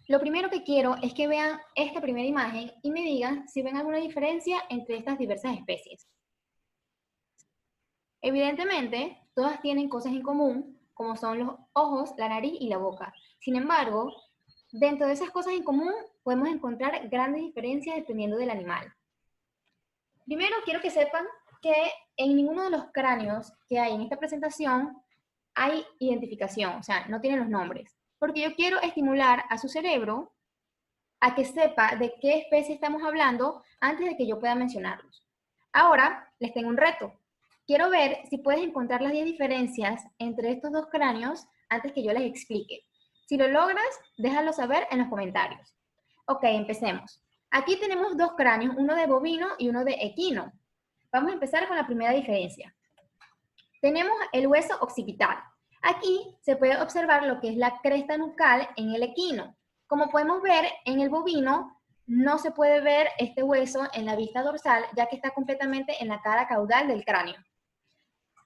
Lo primero que quiero es que vean esta primera imagen y me digan si ven alguna diferencia entre estas diversas especies. Evidentemente, todas tienen cosas en común, como son los ojos, la nariz y la boca. Sin embargo, dentro de esas cosas en común podemos encontrar grandes diferencias dependiendo del animal. Primero, quiero que sepan que en ninguno de los cráneos que hay en esta presentación hay identificación, o sea, no tienen los nombres, porque yo quiero estimular a su cerebro a que sepa de qué especie estamos hablando antes de que yo pueda mencionarlos. Ahora, les tengo un reto. Quiero ver si puedes encontrar las 10 diferencias entre estos dos cráneos antes que yo les explique. Si lo logras, déjalo saber en los comentarios. Ok, empecemos. Aquí tenemos dos cráneos, uno de bovino y uno de equino. Vamos a empezar con la primera diferencia. Tenemos el hueso occipital. Aquí se puede observar lo que es la cresta nucal en el equino. Como podemos ver, en el bovino no se puede ver este hueso en la vista dorsal, ya que está completamente en la cara caudal del cráneo.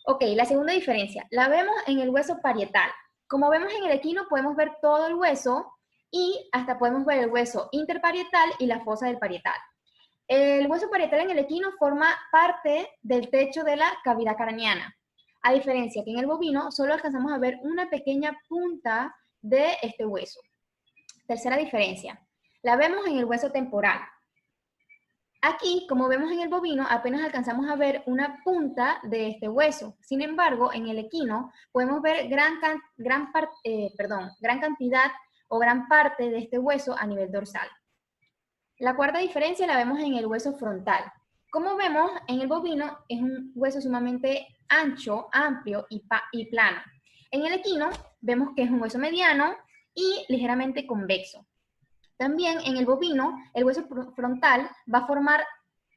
Ok, la segunda diferencia, la vemos en el hueso parietal. Como vemos en el equino, podemos ver todo el hueso y hasta podemos ver el hueso interparietal y la fosa del parietal. El hueso parietal en el equino forma parte del techo de la cavidad craneana, a diferencia que en el bovino solo alcanzamos a ver una pequeña punta de este hueso. Tercera diferencia, la vemos en el hueso temporal. Aquí, como vemos en el bovino, apenas alcanzamos a ver una punta de este hueso. Sin embargo, en el equino podemos ver gran cantidad o gran parte de este hueso a nivel dorsal. La cuarta diferencia la vemos en el hueso frontal. Como vemos, en el bovino es un hueso sumamente ancho, amplio y plano. En el equino vemos que es un hueso mediano y ligeramente convexo. También en el bovino, el hueso frontal va a formar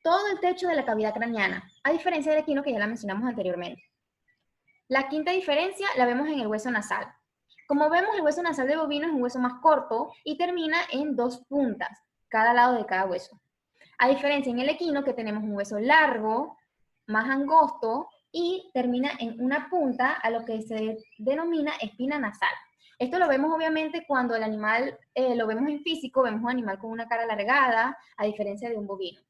todo el techo de la cavidad craneana, a diferencia del equino que ya la mencionamos anteriormente. La quinta diferencia la vemos en el hueso nasal. Como vemos, el hueso nasal de bovino es un hueso más corto y termina en dos puntas, cada lado de cada hueso. A diferencia en el equino que tenemos un hueso largo, más angosto y termina en una punta a lo que se denomina espina nasal. Esto lo vemos obviamente cuando el animal lo vemos en físico, vemos un animal con una cara alargada, a diferencia de un bovino.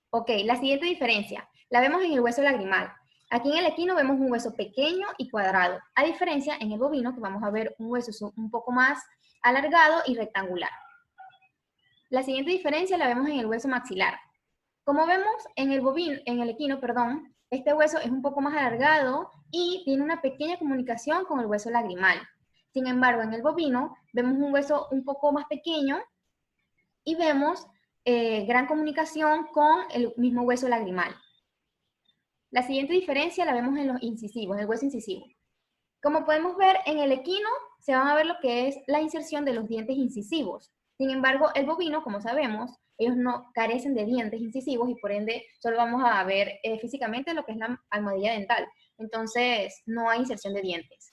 Ok, la siguiente diferencia, la vemos en el hueso lagrimal. Aquí en el equino vemos un hueso pequeño y cuadrado, a diferencia en el bovino que vamos a ver un hueso un poco más alargado y rectangular. La siguiente diferencia la vemos en el hueso maxilar. Como vemos en el equino, este hueso es un poco más alargado y tiene una pequeña comunicación con el hueso lagrimal. Sin embargo, en el bovino vemos un hueso un poco más pequeño y vemos gran comunicación con el mismo hueso lagrimal. La siguiente diferencia la vemos en los incisivos, el hueso incisivo. Como podemos ver, en el equino se van a ver lo que es la inserción de los dientes incisivos. Sin embargo, el bovino, como sabemos, ellos no carecen de dientes incisivos y por ende solo vamos a ver físicamente lo que es la almohadilla dental. Entonces, no hay inserción de dientes.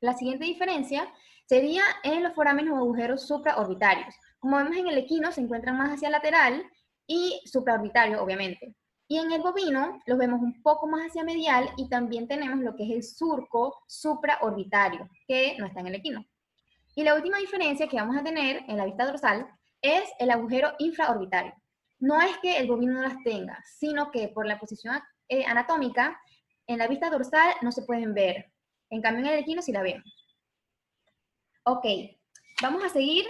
La siguiente diferencia sería en los forámenes o agujeros supraorbitarios. Como vemos en el equino, se encuentran más hacia lateral y supraorbitario, obviamente. Y en el bovino los vemos un poco más hacia medial y también tenemos lo que es el surco supraorbitario, que no está en el equino. Y la última diferencia que vamos a tener en la vista dorsal es el agujero infraorbitario. No es que el bovino no las tenga, sino que por la posición anatómica, en la vista dorsal no se pueden ver. En cambio, en el equino sí la vemos. Ok, vamos a seguir.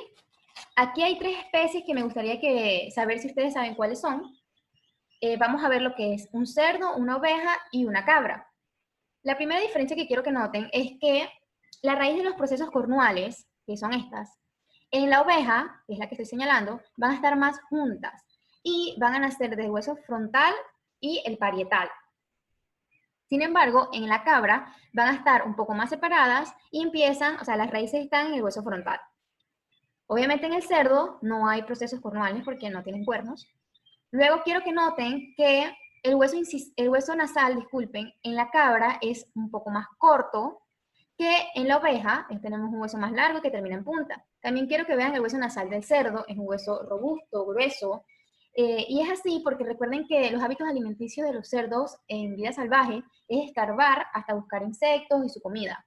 Aquí hay 3 especies que me gustaría saber si ustedes saben cuáles son. Vamos a ver lo que es un cerdo, una oveja y una cabra. La primera diferencia que quiero que noten es que la raíz de los procesos cornuales, que son estas, en la oveja, que es la que estoy señalando, van a estar más juntas y van a nacer del hueso frontal y el parietal. Sin embargo, en la cabra van a estar un poco más separadas y las raíces están en el hueso frontal. Obviamente en el cerdo no hay procesos cornuales porque no tienen cuernos. Luego quiero que noten que el hueso nasal, disculpen, en la cabra es un poco más corto que en la oveja. Tenemos un hueso más largo que termina en punta. También quiero que vean el hueso nasal del cerdo, es un hueso robusto, grueso, y es así porque recuerden que los hábitos alimenticios de los cerdos en vida salvaje es escarbar hasta buscar insectos y su comida.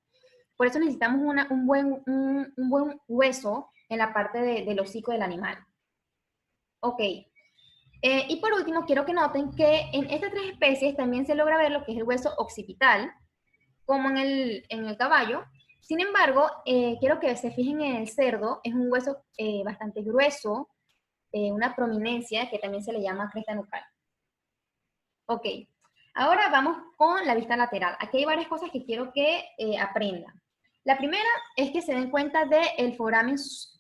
Por eso necesitamos un buen hueso en la parte del hocico del animal. Ok. Y por último, quiero que noten que en estas tres especies también se logra ver lo que es el hueso occipital, como en el caballo. Sin embargo, quiero que se fijen en el cerdo, es un hueso bastante grueso, una prominencia que también se le llama cresta nucal. Ok, ahora vamos con la vista lateral. Aquí hay varias cosas que quiero que aprendan. La primera es que se den cuenta del foramen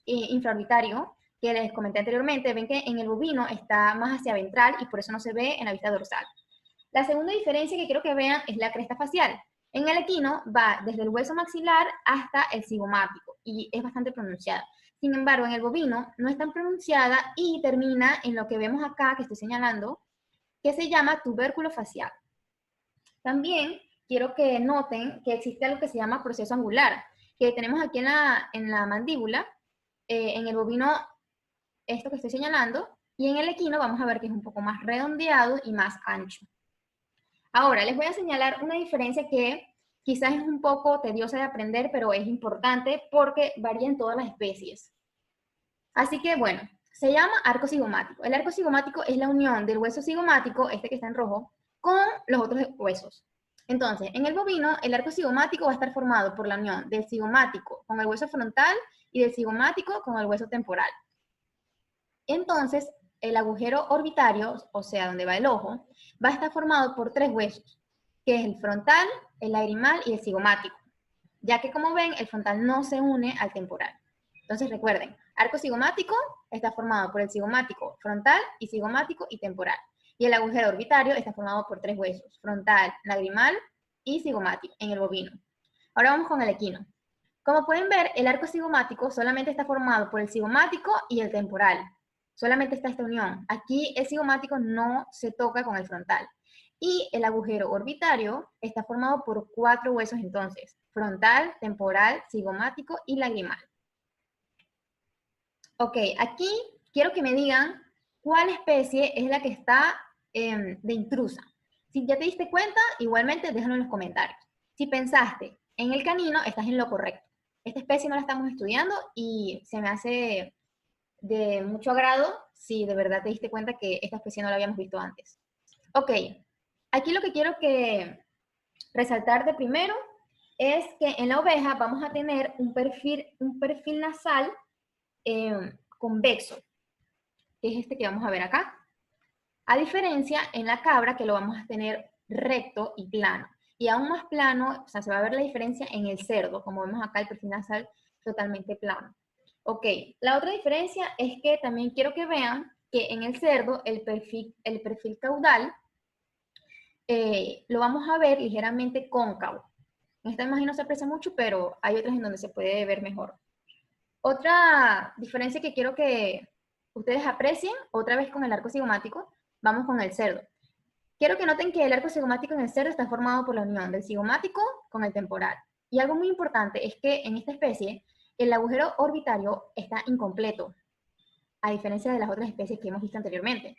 infraorbitario, que les comenté anteriormente. Ven que en el bovino está más hacia ventral y por eso no se ve en la vista dorsal. La segunda diferencia que quiero que vean es la cresta facial. En el equino va desde el hueso maxilar hasta el cigomático y es bastante pronunciada. Sin embargo, en el bovino no es tan pronunciada y termina en lo que vemos acá, que estoy señalando, que se llama tubérculo facial. También quiero que noten que existe algo que se llama proceso angular, que tenemos aquí en la mandíbula, en el bovino esto que estoy señalando, y en el equino vamos a ver que es un poco más redondeado y más ancho. Ahora, les voy a señalar una diferencia que quizás es un poco tediosa de aprender, pero es importante porque varía en todas las especies. Así que, bueno, se llama arco cigomático. El arco cigomático es la unión del hueso cigomático, este que está en rojo, con los otros huesos. Entonces, en el bovino, el arco cigomático va a estar formado por la unión del cigomático con el hueso frontal y del cigomático con el hueso temporal. Entonces, el agujero orbitario, o sea, donde va el ojo, va a estar formado por tres huesos, que es el frontal, el lagrimal y el cigomático, ya que como ven, el frontal no se une al temporal. Entonces recuerden, arco cigomático está formado por el cigomático frontal y cigomático y temporal. Y el agujero orbitario está formado por tres huesos, frontal, lagrimal y cigomático en el bovino. Ahora vamos con el equino. Como pueden ver, el arco cigomático solamente está formado por el cigomático y el temporal. Solamente está esta unión. Aquí el cigomático no se toca con el frontal. Y el agujero orbitario está formado por cuatro huesos entonces, frontal, temporal, cigomático y lagrimal. Ok, aquí quiero que me digan cuál especie es la que está de intrusa. Si ya te diste cuenta, igualmente déjalo en los comentarios. Si pensaste en el canino, estás en lo correcto. Esta especie no la estamos estudiando y se me hace de mucho agrado si de verdad te diste cuenta que esta especie no la habíamos visto antes. Ok, aquí lo que quiero que resaltar de primero es que en la oveja vamos a tener un perfil nasal convexo, que es este que vamos a ver acá. A diferencia en la cabra que lo vamos a tener recto y plano. Y aún más plano, o sea, se va a ver la diferencia en el cerdo, como vemos acá el perfil nasal totalmente plano. Ok, la otra diferencia es que también quiero que vean que en el cerdo el perfil caudal lo vamos a ver ligeramente cóncavo. En esta imagen no se aprecia mucho, pero hay otras en donde se puede ver mejor. Otra diferencia que quiero que ustedes aprecien, otra vez con el arco cigomático, vamos con el cerdo. Quiero que noten que el arco cigomático en el cerdo está formado por la unión del cigomático con el temporal. Y algo muy importante es que en esta especie el agujero orbitario está incompleto, a diferencia de las otras especies que hemos visto anteriormente.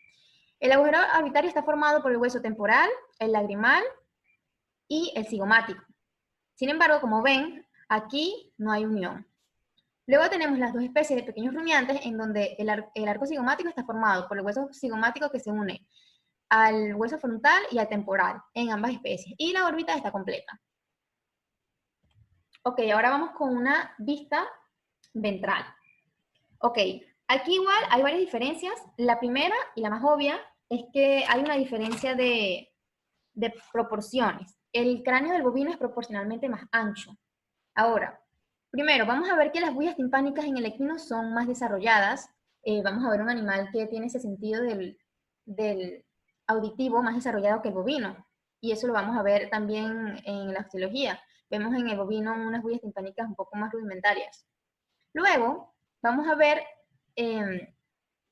El agujero orbitario está formado por el hueso temporal, el lagrimal y el cigomático. Sin embargo, como ven, aquí no hay unión. Luego tenemos las dos especies de pequeños rumiantes en donde el arco cigomático está formado por el hueso cigomático que se une al hueso frontal y al temporal en ambas especies. Y la órbita está completa. Ok, ahora vamos con una vista ventral. Ok, aquí igual hay varias diferencias. La primera y la más obvia es que hay una diferencia de proporciones. El cráneo del bovino es proporcionalmente más ancho. Ahora, primero, vamos a ver que las huellas timpánicas en el equino son más desarrolladas. Vamos a ver un animal que tiene ese sentido del auditivo más desarrollado que el bovino. Y eso lo vamos a ver también en la osteología. Vemos en el bovino unas huellas timpánicas un poco más rudimentarias. Luego, vamos a ver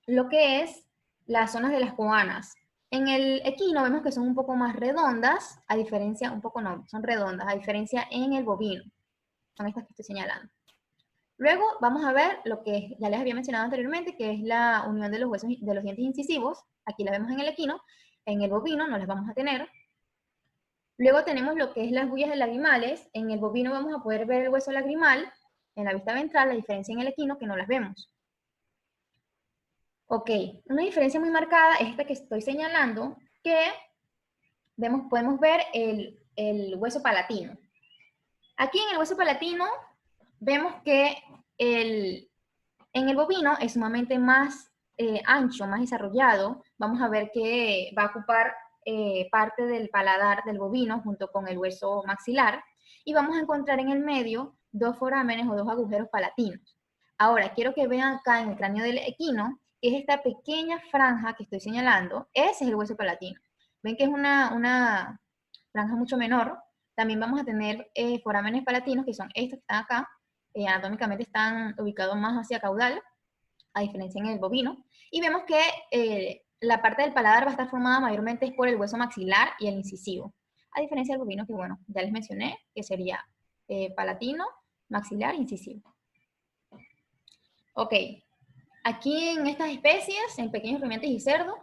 lo que es las zonas de las coanas. En el equino vemos que son un poco más redondas, a diferencia, un poco no, son redondas, a diferencia en el bovino. Son estas que estoy señalando. Luego vamos a ver lo que ya les había mencionado anteriormente, que es la unión de los huesos de los dientes incisivos. Aquí la vemos en el equino, en el bovino no las vamos a tener. Luego tenemos lo que es las huellas de lagrimales. En el bovino vamos a poder ver el hueso lagrimal, en la vista ventral, la diferencia en el equino que no las vemos. Ok, una diferencia muy marcada es esta que estoy señalando, que podemos ver el hueso palatino. Aquí en el hueso palatino vemos que en el bovino es sumamente más ancho, más desarrollado. Vamos a ver que va a ocupar parte del paladar del bovino junto con el hueso maxilar. Y vamos a encontrar en el medio dos forámenes o dos agujeros palatinos. Ahora, quiero que vean acá en el cráneo del equino, que es esta pequeña franja que estoy señalando. Ese es el hueso palatino. Ven que es una franja mucho menor. También vamos a tener forámenes palatinos, que son estos que están acá, anatómicamente están ubicados más hacia caudal, a diferencia en el bovino, y vemos que la parte del paladar va a estar formada mayormente por el hueso maxilar y el incisivo, a diferencia del bovino que, bueno, ya les mencioné, que sería palatino, maxilar, incisivo. Ok, aquí en estas especies, en pequeños rumiantes y cerdos,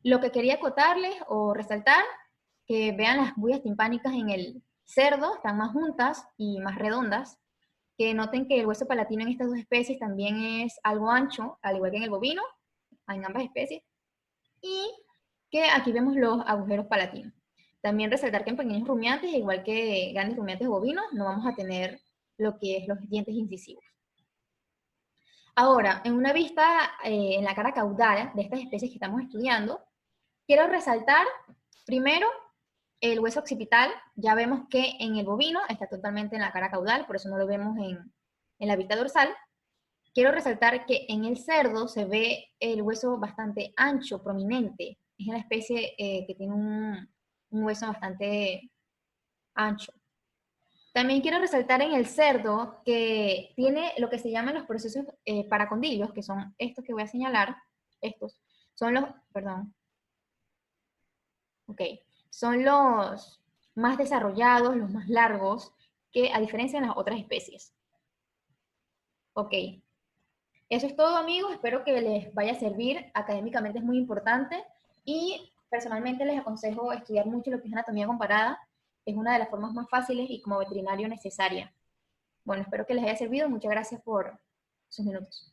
lo que quería acotarles o resaltar, que vean las huellas timpánicas en el cerdo, están más juntas y más redondas, que noten que el hueso palatino en estas dos especies también es algo ancho, al igual que en el bovino, en ambas especies, y que aquí vemos los agujeros palatinos. También resaltar que en pequeños rumiantes, igual que grandes rumiantes bovinos, no vamos a tener lo que es los dientes incisivos. Ahora, en una vista en la cara caudal de estas especies que estamos estudiando, quiero resaltar primero el hueso occipital. Ya vemos que en el bovino está totalmente en la cara caudal, por eso no lo vemos en la vista dorsal. Quiero resaltar que en el cerdo se ve el hueso bastante ancho, prominente. Es una especie que tiene un hueso bastante ancho. También quiero resaltar en el cerdo que tiene lo que se llaman los procesos paracondilios, que son estos que voy a señalar. Estos son los, perdón, ok, son los más desarrollados, los más largos, que a diferencia de las otras especies. Ok, eso es todo, amigos. Espero que les vaya a servir. Académicamente es muy importante y personalmente les aconsejo estudiar mucho lo que es anatomía comparada. Es una de las formas más fáciles y como veterinario necesaria. Bueno, espero que les haya servido. Muchas gracias por sus minutos.